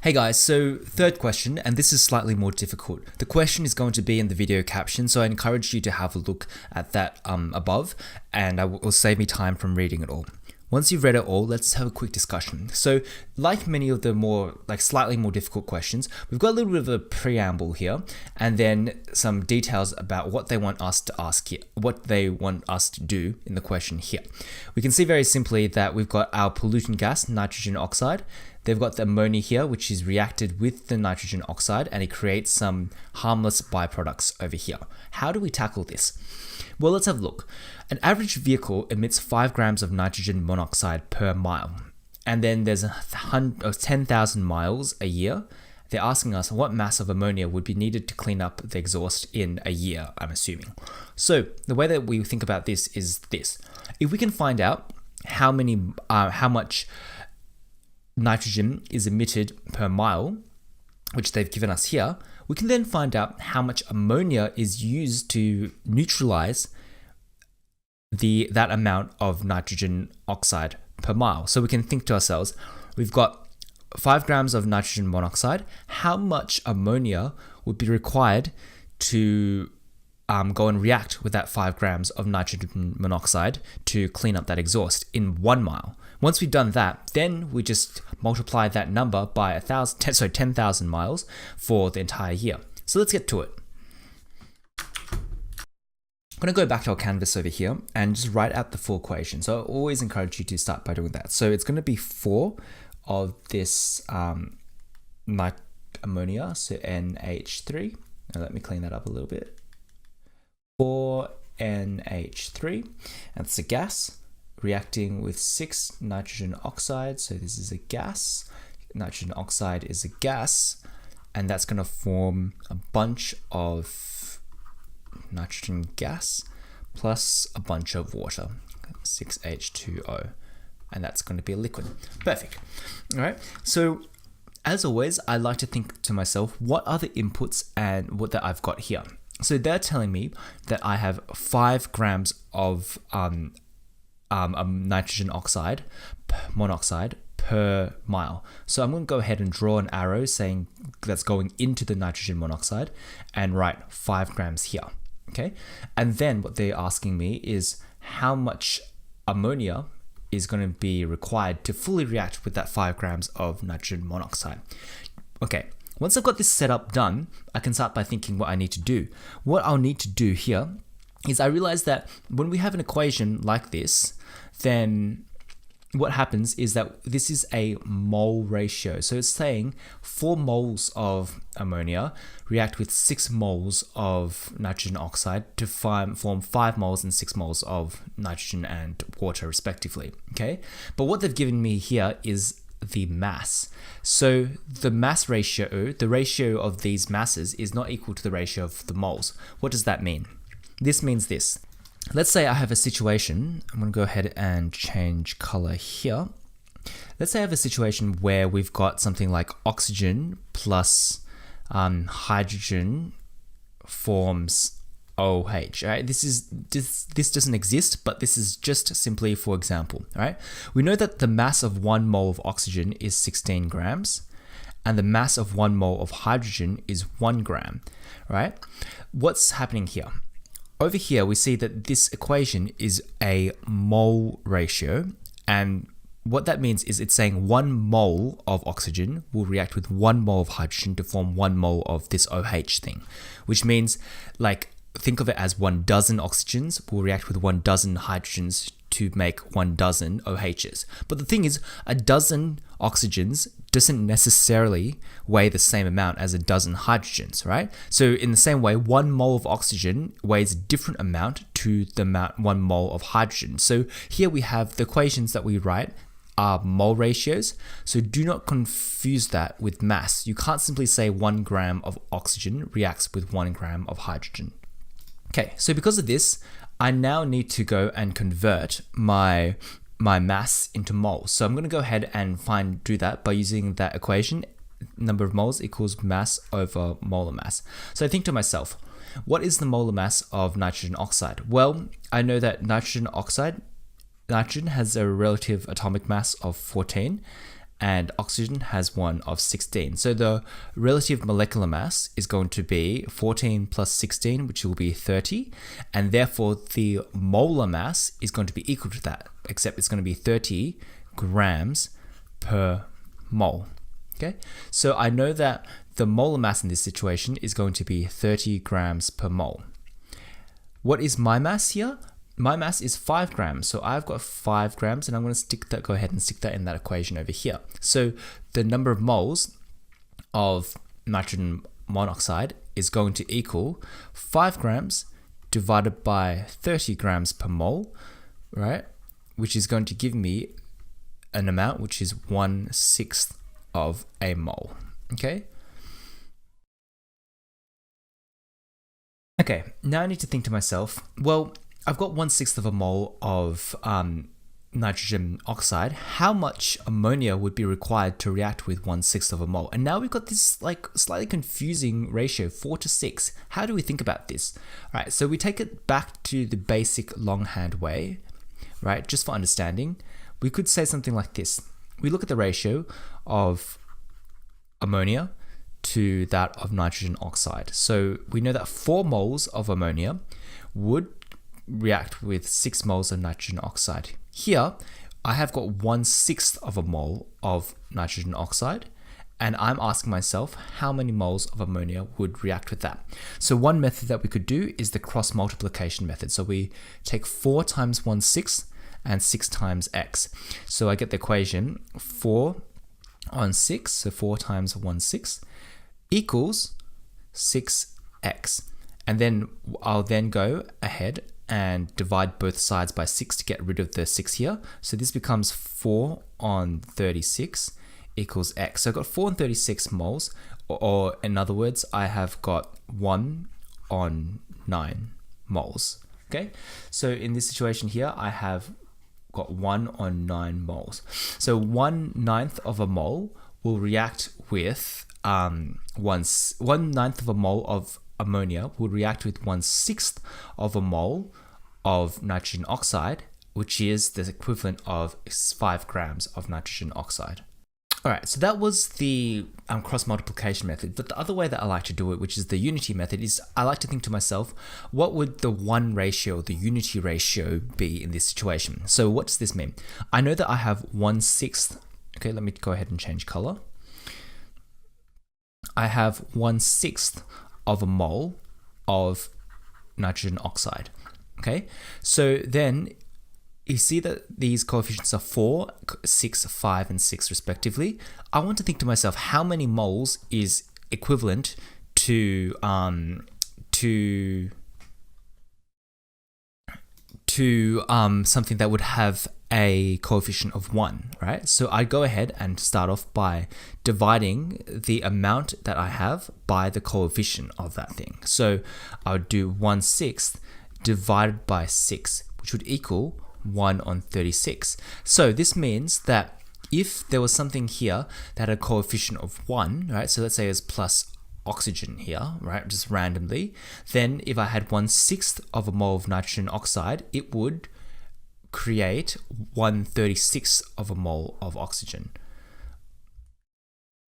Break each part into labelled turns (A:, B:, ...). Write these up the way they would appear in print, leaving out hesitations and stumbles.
A: Hey guys, so third question, and this is slightly more difficult. The question is going to be in the video caption, so I encourage you to have a look at that above, and it will save me time from reading it all. Once you've read it all, let's have a quick discussion. So, like many of the slightly more difficult questions, we've got a little bit of a preamble here, and then some details about what they want us to ask here, what they want us to do in the question here. We can see very simply that we've got our pollutant gas, nitrogen oxide. They've got the ammonia here, which is reacted with the nitrogen oxide, and it creates some harmless byproducts over here. How do we tackle this? Well, let's have a look. An average vehicle emits 5 grams of nitrogen monoxide per mile. And then there's 10,000 miles a year. They're asking us what mass of ammonia would be needed to clean up the exhaust in a year, I'm assuming. So the way that we think about this is this. If we can find out how much nitrogen is emitted per mile, which they've given us here, we can then find out how much ammonia is used to neutralize that amount of nitrogen oxide per mile. So we can think to ourselves, we've got 5 grams of nitrogen monoxide. How much ammonia would be required to go and react with that 5 grams of nitrogen monoxide to clean up that exhaust in 1 mile? Once we've done that, then we just multiply that number by 10,000 miles for the entire year. So let's get to it. I'm going to go back to our canvas over here and just write out the full equation. So I always encourage you to start by doing that. So it's going to be 4 of this ammonia, so NH3. Now let me clean that up a little bit. 4 NH3, and it's a gas reacting with 6 nitrogen oxide. So this is a gas. Nitrogen oxide is a gas, and that's going to form a bunch of nitrogen gas plus a bunch of water, 6H2O, and that's going to be a liquid. Perfect. All right. So as always, I like to think to myself, what are the inputs and what that I've got here? So they're telling me that I have 5 grams of nitrogen oxide, monoxide per mile. So I'm going to go ahead and draw an arrow saying that's going into the nitrogen monoxide and write 5 grams here. Okay. And then what they're asking me is how much ammonia is going to be required to fully react with that 5 grams of nitrogen monoxide. Okay. Once I've got this setup done, I can start by thinking what I need to do. What I'll need to do here is I realize that when we have an equation like this, then what happens is that this is a mole ratio. So it's saying 4 moles of ammonia react with 6 moles of nitrogen oxide to form 5 moles and 6 moles of nitrogen and water respectively. Okay, but what they've given me here is the mass. So the mass ratio, the ratio of these masses is not equal to the ratio of the moles. What does that mean? This means this. Let's say I have a situation, I'm going to go ahead and change color here. Let's say I have a situation where we've got something like oxygen plus hydrogen forms OH, right? This doesn't exist, but this is just simply for example, right? We know that the mass of 1 mole of oxygen is 16 grams and the mass of 1 mole of hydrogen is 1 gram, right? What's happening here? Over here, we see that this equation is a mole ratio, and what that means is it's saying 1 mole of oxygen will react with 1 mole of hydrogen to form 1 mole of this OH thing, which means think of it as 1 dozen oxygens will react with 1 dozen hydrogens to make 1 dozen OHs. But the thing is, a dozen oxygens doesn't necessarily weigh the same amount as a dozen hydrogens, right? So in the same way, 1 mole of oxygen weighs a different amount to the amount 1 mole of hydrogen. So here we have the equations that we write are mole ratios. So do not confuse that with mass. You can't simply say 1 gram of oxygen reacts with 1 gram of hydrogen. Okay, so because of this, I now need to go and convert my mass into moles. So I'm going to go ahead and do that by using that equation. Number of moles equals mass over molar mass. So I think to myself, what is the molar mass of nitrogen oxide? Well, I know that nitrogen has a relative atomic mass of 14, and oxygen has one of 16. So the relative molecular mass is going to be 14 plus 16, which will be 30. And therefore the molar mass is going to be equal to that, except it's going to be 30 grams per mole. Okay, so I know that the molar mass in this situation is going to be 30 grams per mole. What is my mass here? My mass is 5 grams, so I've got 5 grams, and I'm going to go ahead and stick that in that equation over here. So the number of moles of nitrogen monoxide is going to equal 5 grams divided by 30 grams per mole, right? Which is going to give me an amount which is 1/6 of a mole, okay? Okay, now I need to think to myself, well, I've got 1/6 of a mole of nitrogen oxide. How much ammonia would be required to react with 1/6 of a mole? And now we've got this like slightly confusing ratio, 4 to 6. How do we think about this? All right, so we take it back to the basic longhand way, right? Just for understanding, we could say something like this. We look at the ratio of ammonia to that of nitrogen oxide. So we know that 4 moles of ammonia would react with 6 moles of nitrogen oxide. Here, I have got 1/6 of a mole of nitrogen oxide, and I'm asking myself how many moles of ammonia would react with that. So one method that we could do is the cross multiplication method. So we take 4 times 1/6 and 6 times x. So I get the equation 4 on 6, so 4 times 1/6 equals 6x. And then I'll then go ahead and divide both sides by 6 to get rid of the 6 here. So this becomes 4 on 36 equals x. So I've got 4 on 36 moles, or in other words, I have got 1 on 9 moles. Okay, so in this situation here, I have got 1 on 9 moles. So 1/9 of a mole will react with 1/9 of a mole of ammonia will react with 1/6 of a mole of nitrogen oxide, which is the equivalent of 5 grams of nitrogen oxide. All right, so that was the cross multiplication method. But the other way that I like to do it, which is the unity method, is I like to think to myself, what would the 1 ratio, the unity ratio be in this situation? So what does this mean? I know that I have 1/6. Okay, let me go ahead and change color. I have 1/6 of a mole of nitrogen oxide. Okay, so then you see that these coefficients are 4, 6, 5, and 6 respectively. I want to think to myself, how many moles is equivalent to something that would have a coefficient of 1, right? So I go ahead and start off by dividing the amount that I have by the coefficient of that thing. So I would do 1/6 divided by 6, which would equal 1 on 36. So this means that if there was something here that had a coefficient of 1, right? So let's say it's plus oxygen here, right? Just randomly. Then if I had 1/6 of a mole of nitrogen oxide, it would create 1/36 of a mole of oxygen.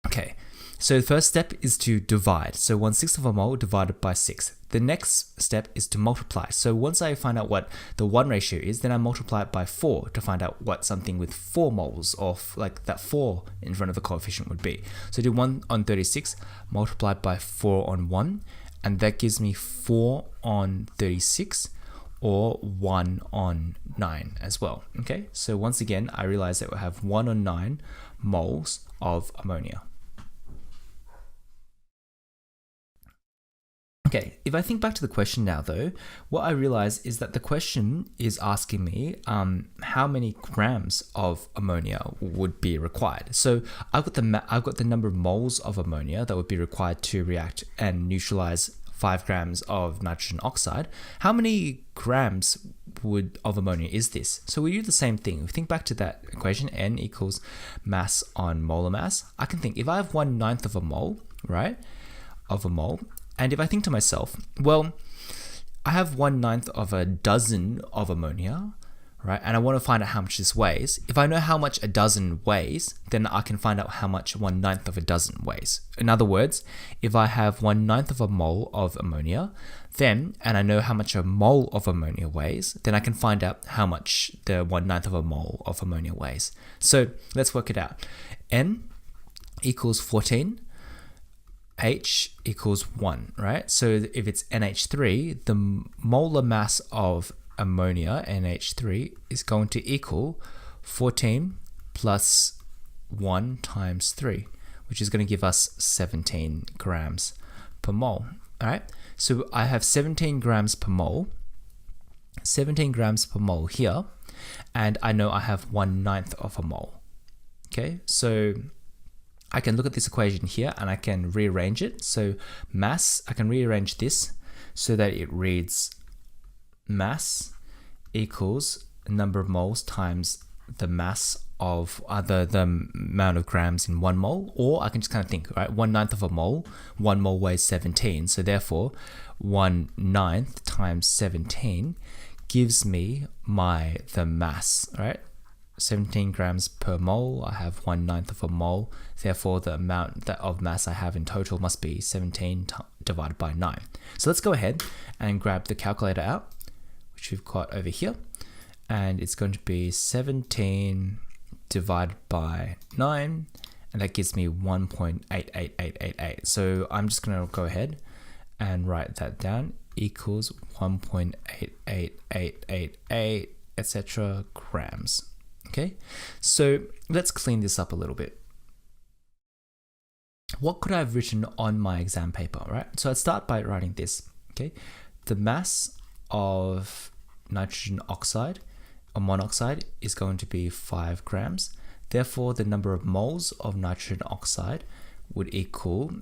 A: Okay, so the first step is to divide. So 1/6 of a mole divided by 6. The next step is to multiply. So once I find out what the 1 ratio is, then I multiply it by 4 to find out what something with 4 moles of like that 4 in front of the coefficient would be. So do 1 on 36 multiplied by 4 on 1, and that gives me 4 on 36, or 1 on 9 as well. Okay, so once again, I realize that we have 1 on 9 moles of ammonia. Okay, if I think back to the question now though, what I realize is that the question is asking me how many grams of ammonia would be required. So I've got the number of moles of ammonia that would be required to react and neutralize 5 grams of nitrogen oxide. How many grams of ammonia is this? So we do the same thing. We think back to that equation, N equals mass on molar mass. I can think if I have 1/9 of a mole, right, of a mole, and if I think to myself, well, I have 1/9 of a dozen of ammonia, right? And I want to find out how much this weighs. If I know how much a dozen weighs, then I can find out how much 1/9 of a dozen weighs. In other words, if I have 1/9 of a mole of ammonia, then, and I know how much a mole of ammonia weighs, then I can find out how much the 1/9 of a mole of ammonia weighs. So let's work it out. N equals 14. H equals 1, right? So if it's NH3, the molar mass of ammonia, NH3, is going to equal 14 plus 1 times 3, which is going to give us 17 grams per mole. All right, so I have 17 grams per mole, 17 grams per mole here, and I know I have 1/9 of a mole. Okay, so I can look at this equation here and I can rearrange it. So mass, I can rearrange this so that it reads mass equals number of moles times the mass of the amount of grams in 1 mole. Or I can just kind of think, right, 1/9 of a mole, 1 mole weighs 17. So therefore 1/9 times 17 gives me the mass, right? 17 grams per mole, I have 1/9 of a mole, therefore the amount of mass I have in total must be 17 divided by 9. So let's go ahead and grab the calculator out, which we've got over here, and it's going to be 17 divided by 9, and that gives me 1.88888. So I'm just going to go ahead and write that down, equals 1.88888, etc. grams. Okay, so let's clean this up a little bit. What could I have written on my exam paper, right? So I'd start by writing this, okay? The mass of nitrogen oxide or monoxide is going to be 5 grams. Therefore, the number of moles of nitrogen oxide would equal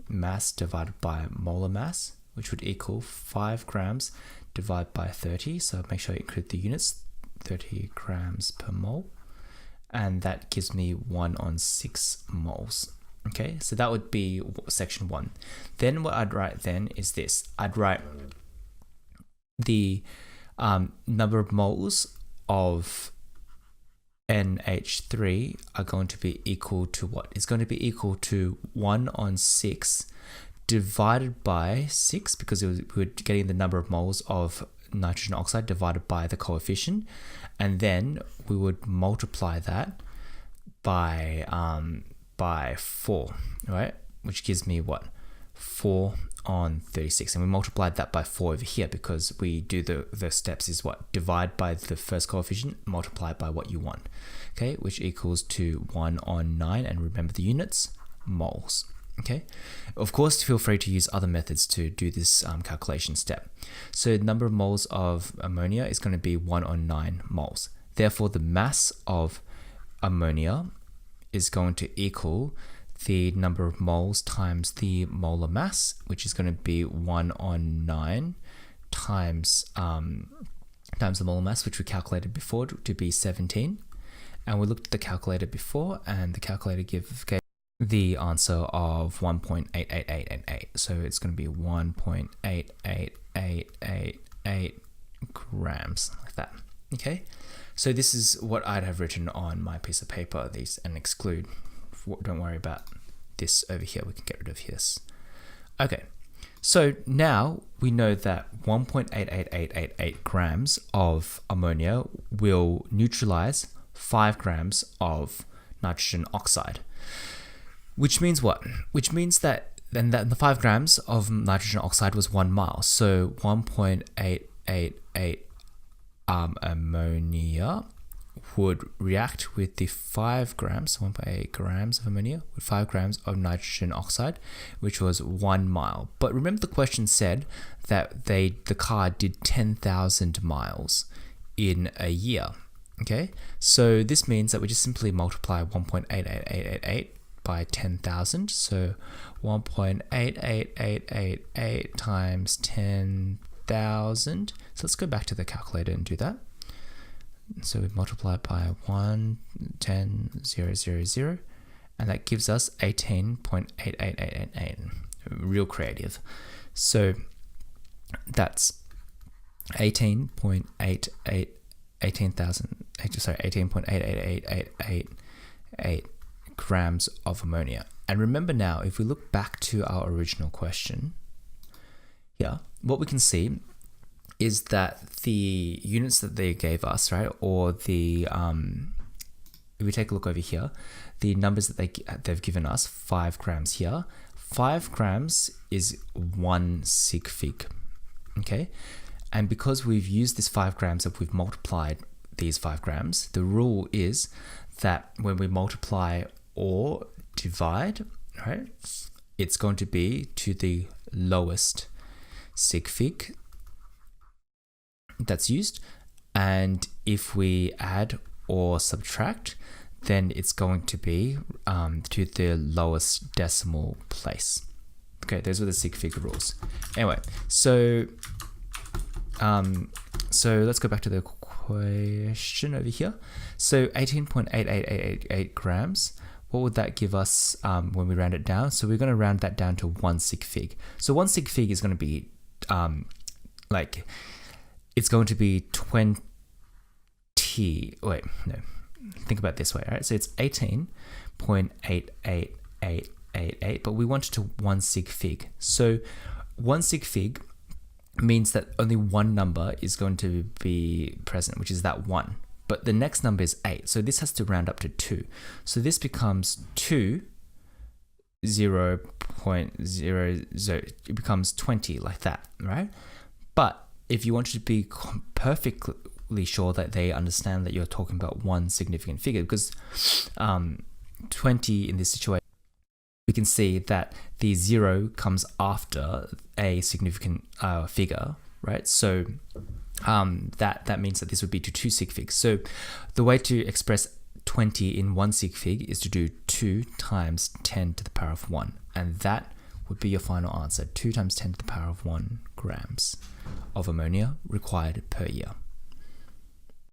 A: mass divided by molar mass, which would equal 5 grams divided by 30. So make sure you include the units, 30 grams per mole, and that gives me 1/6 moles. Okay, so that would be section 1. Then what I'd write then is this. I'd write the number of moles of NH3 are going to be equal to what? It's going to be equal to 1/6 divided by 6, because we're getting the number of moles of nitrogen oxide divided by the coefficient, and then we would multiply that by 4, right? Which gives me what? 4/36, and we multiplied that by 4 over here because we do the steps is what? Divide by the first coefficient, multiply by what you want, okay? Which equals to 1/9, and remember the units, moles. Okay, of course, feel free to use other methods to do this calculation step. So the number of moles of ammonia is going to be 1/9 moles. Therefore, the mass of ammonia is going to equal the number of moles times the molar mass, which is going to be 1/9 times the molar mass, which we calculated before to be 17. And we looked at the calculator before, and the calculator gave the answer of 1.88888. So it's going to be 1.88888 grams, like that. Okay, so this is what I'd have written on my piece of paper, these, and exclude. Don't worry about this over here. We can get rid of this. Okay, so now we know that 1.88888 grams of ammonia will neutralize 5 grams of nitrogen oxide. Which means what? Which means that then the 5 grams of nitrogen oxide was 1 mile. So 1.888 ammonia would react with the 5 grams, 1.8 grams of ammonia with 5 grams of nitrogen oxide, which was 1 mile. But remember the question said that the car did 10,000 miles in a year. Okay, so this means that we just simply multiply 1.88888 by 10,000. So 1.88888 times 10,000. So let's go back to the calculator and do that. So we multiply by 110,000, and that gives us 18.88888. Real creative. So that's 18.888 18.88888 grams of ammonia. And remember now, if we look back to our original question, here, what we can see is that the units that they gave us, right, or the if we take a look over here, the numbers that they've given us, 5 grams here, 5 grams is 1 sig fig, okay? And because we've used this 5 grams, if we've multiplied these 5 grams, the rule is that when we multiply or divide, right, it's going to be to the lowest sig fig that's used. And if we add or subtract, then it's going to be to the lowest decimal place. Okay, those are the sig fig rules. Anyway, so let's go back to the question over here. So 18.88888 grams, what would that give us when we round it down? So we're going to round that down to 1 sig fig. So 1 sig fig is going to be it's going to be 20, wait, no, think about it this way, right? So it's 18.88888, but we want it to 1 sig fig. So 1 sig fig means that only one number is going to be present, which is that 1. But the next number is 8. So this has to round up to 2. So this becomes 2, 0.00, it becomes 20 like that, right? But if you want to be perfectly sure that they understand that you're talking about one significant figure, because 20 in this situation, we can see that the 0 comes after a significant figure, right? So that means that this would be to 2 sig figs. So the way to express 20 in 1 sig fig is to do 2 times 10 to the power of 1. And that would be your final answer, 2 times 10 to the power of 1 grams of ammonia required per year.